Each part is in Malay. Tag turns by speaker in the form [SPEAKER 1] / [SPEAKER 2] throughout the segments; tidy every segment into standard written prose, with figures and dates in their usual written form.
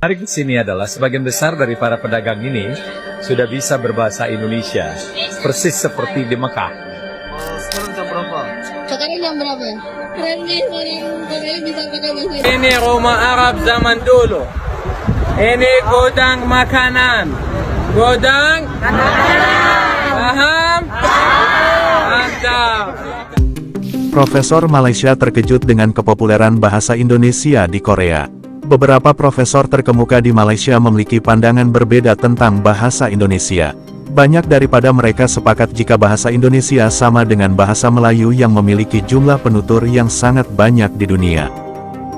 [SPEAKER 1] Menarik di sini adalah sebagian besar dari para pedagang ini sudah bisa berbahasa Indonesia, persis seperti di Mekah.
[SPEAKER 2] Sekarang jam berapa?
[SPEAKER 3] Sekarang jam berapa? Keren nih, orang bisa pakai bahasa Indonesia.
[SPEAKER 4] Ini rumah Arab zaman dulu. Ini gudang makanan. Gudang makanan. Paham? Mantap.
[SPEAKER 5] Profesor Malaysia terkejut dengan kepopuleran bahasa Indonesia di Korea. Beberapa profesor terkemuka di Malaysia memiliki pandangan berbeda tentang bahasa Indonesia. Banyak daripada mereka sepakat jika bahasa Indonesia sama dengan bahasa Melayu yang memiliki jumlah penutur yang sangat banyak di dunia.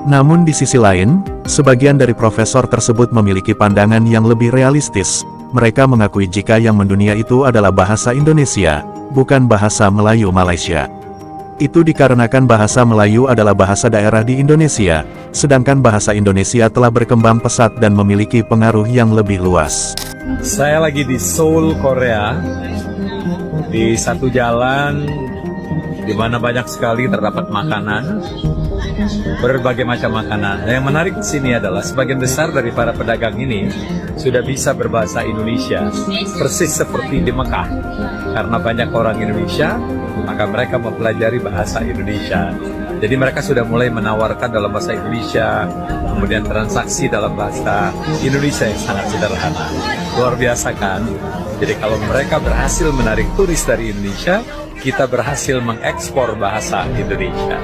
[SPEAKER 5] Namun di sisi lain, sebagian dari profesor tersebut memiliki pandangan yang lebih realistis. Mereka mengakui jika yang mendunia itu adalah bahasa Indonesia, bukan bahasa Melayu Malaysia. Itu dikarenakan bahasa Melayu adalah bahasa daerah di Indonesia, sedangkan bahasa Indonesia telah berkembang pesat dan memiliki pengaruh yang lebih luas.
[SPEAKER 1] Saya lagi di Seoul, Korea, di satu jalan di mana banyak sekali terdapat makanan, berbagai macam makanan. Yang menarik di sini adalah sebagian besar dari para pedagang ini sudah bisa berbahasa Indonesia, persis seperti di Mekah. Karena banyak orang Indonesia, maka mereka mempelajari bahasa Indonesia. Jadi mereka sudah mulai menawarkan dalam bahasa Indonesia, kemudian transaksi dalam bahasa Indonesia yang sangat sederhana. Luar biasa kan? Jadi kalau mereka berhasil menarik turis dari Indonesia, kita berhasil mengekspor bahasa Indonesia.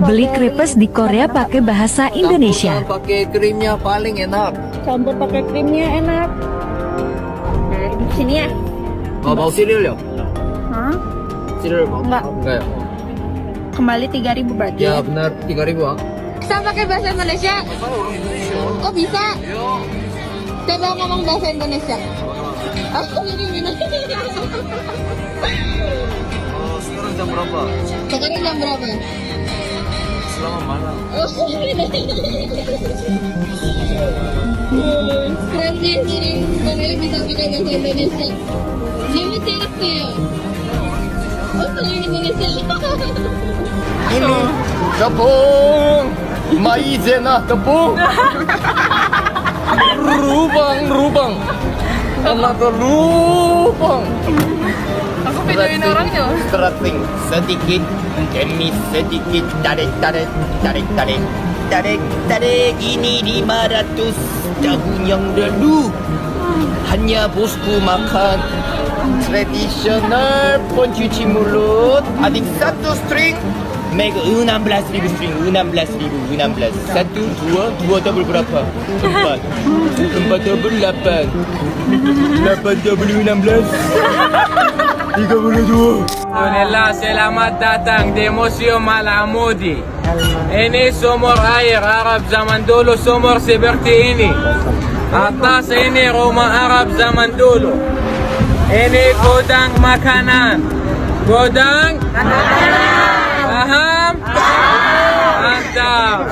[SPEAKER 6] Beli krepes di Korea pakai bahasa Indonesia.
[SPEAKER 2] Campur pakai krimnya paling enak.
[SPEAKER 3] Campur pakai krimnya enak. Di sini ya?
[SPEAKER 2] Mau cereal ya?
[SPEAKER 3] Hah?
[SPEAKER 2] Cereal mau?
[SPEAKER 3] Enggak.
[SPEAKER 2] Enggak ya?
[SPEAKER 3] Kembali 3.000 berarti.
[SPEAKER 2] Ya benar, 3.000 ah.
[SPEAKER 3] Bisa pakai bahasa Indonesia? Oh bisa? Coba ngomong bahasa Indonesia. Aku gini.
[SPEAKER 2] Sekarang jam berapa?
[SPEAKER 3] Sekarang jam berapa?
[SPEAKER 2] Selamat malam.
[SPEAKER 3] Oh, keren nih, orang bisa pakai bahasa Indonesia. Jadi cewek ya? Oh, kalau Indonesia.
[SPEAKER 2] Ini tepung maizena tepung. Rubang enak rubang.
[SPEAKER 3] Aku videoin orangnya.
[SPEAKER 2] Stretching sedikit, demi sedikit, tarik ini 500 tahun yang lalu hanya bosku makan tradisional pencuci mulut adik satu string mega 16.000 string 16.000 satu dua double berapa 4 double 8 double 16 32.
[SPEAKER 4] Alhamdulillah, selamat datang di Museum Al-Amudi. Ini sumur air Arab zaman dulu, sumur seperti ini. Atas ini rumah Arab zaman dulu. Ini gudang makanan. Gudang makanan. Paham? Mantap.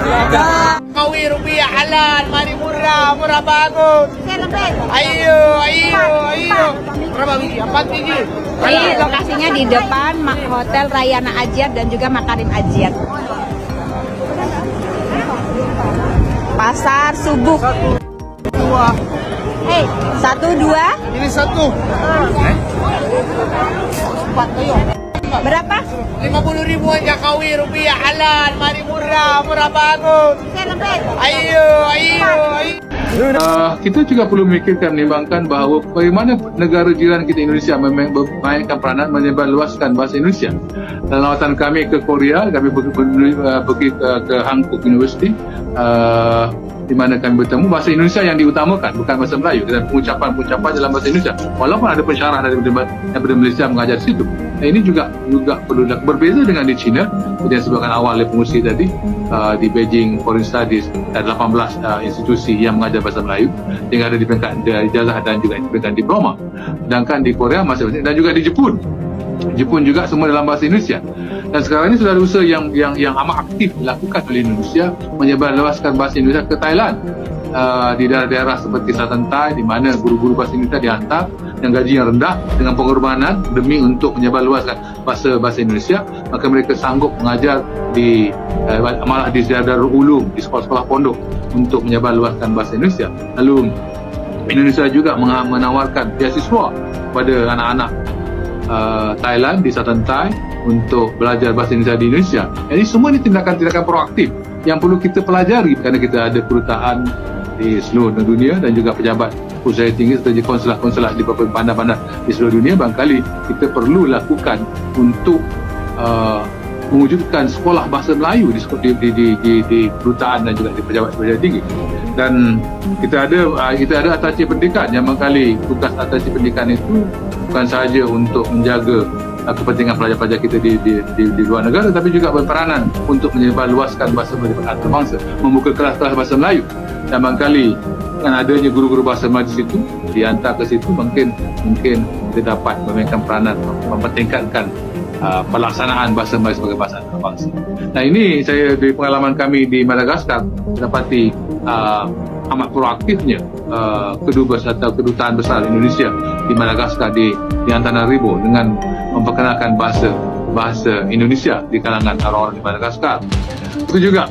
[SPEAKER 2] Kawi rupiah halal, mari murah bagus. Ayo. Berapa biji? 4 biji.
[SPEAKER 7] Ini lokasinya di depan Hotel Rayana Ajiat dan juga Makarim Ajiat. Pasar Subuh.
[SPEAKER 2] 2.
[SPEAKER 7] Hei, 1, 2.
[SPEAKER 2] Ini 1.
[SPEAKER 7] Berapa?
[SPEAKER 2] 50.000 aja kawi rupiah halal, mari murah bagus. Ayo.
[SPEAKER 8] Kita juga perlu memikirkan, menimbangkan bahawa bagaimana negara jiran kita Indonesia memainkan peranan menyebarluaskan bahasa Indonesia. Dalam lawatan kami ke Korea, kami pergi ke Hankook University, di mana kami bertemu bahasa Indonesia yang diutamakan, bukan bahasa Melayu, dan pengucapan dalam bahasa Indonesia. Walaupun ada pensyarah dari Malaysia mengajar di situ. Nah, ini juga perlu berbeza dengan di China, seperti yang disebutkan awal oleh pengurusi tadi, di Beijing Foreign Studies ada 18 institusi yang mengajar bahasa Melayu, yang ada di peringkat ijazah dan juga di peringkat diploma. Sedangkan di Korea masing-masing, dan juga di Jepun juga semua dalam bahasa Indonesia. Dan sekarang ini sudah ada usaha yang amat aktif dilakukan oleh Indonesia menyebarluaskan bahasa Indonesia ke Thailand, di daerah-daerah seperti Selatan Thai, di mana guru-guru bahasa Indonesia dihantar yang gaji yang rendah dengan pengorbanan demi untuk menyebarluaskan bahasa Indonesia, maka mereka sanggup mengajar di malah di Darul Ulum, di sekolah-sekolah pondok untuk menyebarluaskan bahasa Indonesia. Lalu Indonesia juga menawarkan beasiswa kepada anak-anak Thailand di Selatan Thai untuk belajar bahasa Indonesia di Indonesia. Jadi semua ini tindakan-tindakan proaktif yang perlu kita pelajari, kerana kita ada kedutaan di seluruh dunia dan juga pejabat pusat tinggi serta konsulat-konsulat di beberapa bandar-bandar di seluruh dunia. Barangkali kita perlu lakukan untuk mewujudkan sekolah bahasa Melayu di kedutaan dan juga di pejabat-pejabat tinggi. Dan kita ada atasi pendidikan yang barangkali tugas atasi pendidikan itu bukan sahaja untuk menjaga kepentingan pelajar-pelajar kita di luar negara, tapi juga berperanan untuk menyebarluaskan bahasa Melayu antarabangsa, membuka kelas-kelas bahasa Melayu. Dan barangkali dengan adanya guru-guru bahasa Melayu di situ, dihantar ke situ, mungkin kita dapat memainkan peranan mempertingkatkan pelaksanaan bahasa Melayu sebagai bahasa antarabangsa. Nah, ini saya dari pengalaman kami di Madagaskar dapati amat proaktifnya kedubes atau kedutaan besar Indonesia di Madagaskar di Antananarivo dengan memperkenalkan bahasa Indonesia di kalangan orang-orang di Madagaskar. Itu juga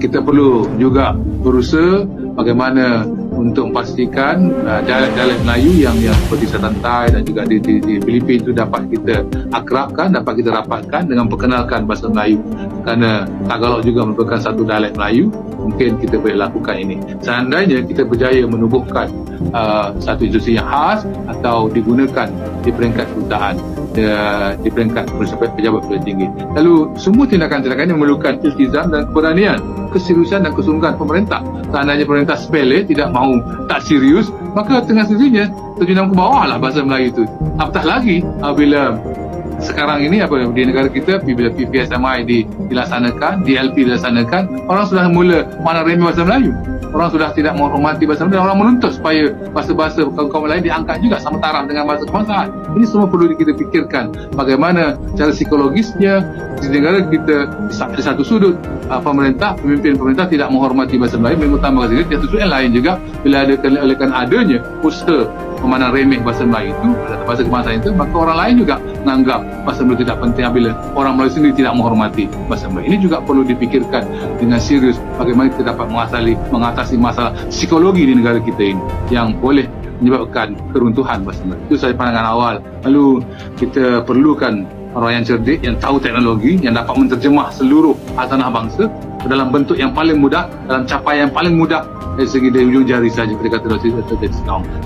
[SPEAKER 8] kita perlu juga berusaha bagaimana untuk memastikan dialek Melayu yang seperti Selatan Thai dan juga di Filipina itu dapat kita akrabkan, dapat kita rapatkan dengan perkenalkan bahasa Melayu. Kerana Tagalog juga merupakan satu dialek Melayu, mungkin kita boleh lakukan ini. Seandainya kita berjaya menubuhkan satu institusi yang khas atau digunakan di peringkat kedutaan, di peringkat pejabat tinggi. Lalu semua tindakan-tindakan ini memerlukan iltizam dan keberanian, keseriusan dan kesungguhan pemerintah. Seandainya pemerintah sepele, tidak mahu, tak serius, maka tengah sendirinya terjunam ke bawah lah bahasa Melayu itu. Apatah lagi apabila sekarang ini di negara kita, bila PPSMI dilaksanakan, DLP dilaksanakan, orang sudah mula mana remeh bahasa Melayu. Orang sudah tidak menghormati bahasa Melayu, orang menuntut supaya bahasa-bahasa kaum lain diangkat juga sama taraf dengan bahasa kebangsaan. Ini semua perlu kita fikirkan bagaimana cara psikologisnya di negara kita. Di satu sudut pemimpin pemerintah tidak menghormati bahasa Melayu, mengutamakan sendiri. Di satu sudut yang lain juga, bila adanya usaha memandang remeh bahasa Melayu itu, bahasa kebangsaan itu, maka orang lain juga menganggap bahasa Melayu tidak penting bila orang Melayu sendiri tidak menghormati bahasa Melayu. Ini juga perlu dipikirkan dengan serius bagaimana kita dapat mengatasi masalah psikologi di negara kita ini yang boleh menyebabkan keruntuhan bahasa Melayu. Itu saja pandangan awal. Lalu kita perlukan orang yang cerdik, yang tahu teknologi, yang dapat menterjemah seluruh tanah bangsa dalam bentuk yang paling mudah, dalam capaian yang paling mudah dari segi dari ujung jari saja ketika terus.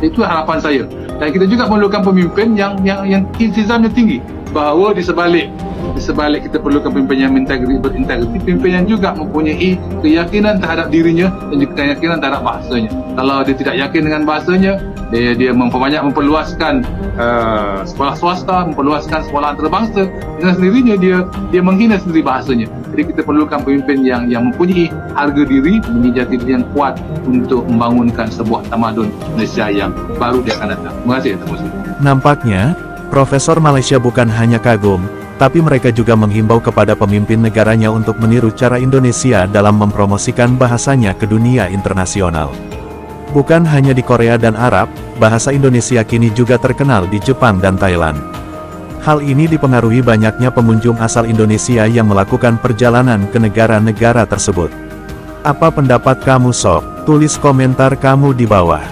[SPEAKER 8] Itu harapan saya. Dan kita juga memerlukan pemimpin yang iltizamnya tinggi, bahawa di sebalik kita perlukan pemimpin yang berintegriti, pemimpin yang juga mempunyai keyakinan terhadap dirinya dan juga keyakinan terhadap bahasanya. Kalau dia tidak yakin dengan bahasanya, dia memperluaskan sekolah swasta, memperluaskan sekolah antarabangsa, dengan sendirinya dia menghina sendiri bahasanya. Jadi kita perlukan pemimpin yang mempunyai harga diri, mempunyai jati diri yang kuat untuk membangunkan sebuah tamadun Malaysia yang baru di akan datang. Terima kasih.
[SPEAKER 5] Nampaknya, Profesor Malaysia bukan hanya kagum, tapi mereka juga menghimbau kepada pemimpin negaranya untuk meniru cara Indonesia dalam mempromosikan bahasanya ke dunia internasional. Bukan hanya di Korea dan Arab, bahasa Indonesia kini juga terkenal di Jepang dan Thailand. Hal ini dipengaruhi banyaknya pengunjung asal Indonesia yang melakukan perjalanan ke negara-negara tersebut. Apa pendapat kamu sob? Tulis komentar kamu di bawah.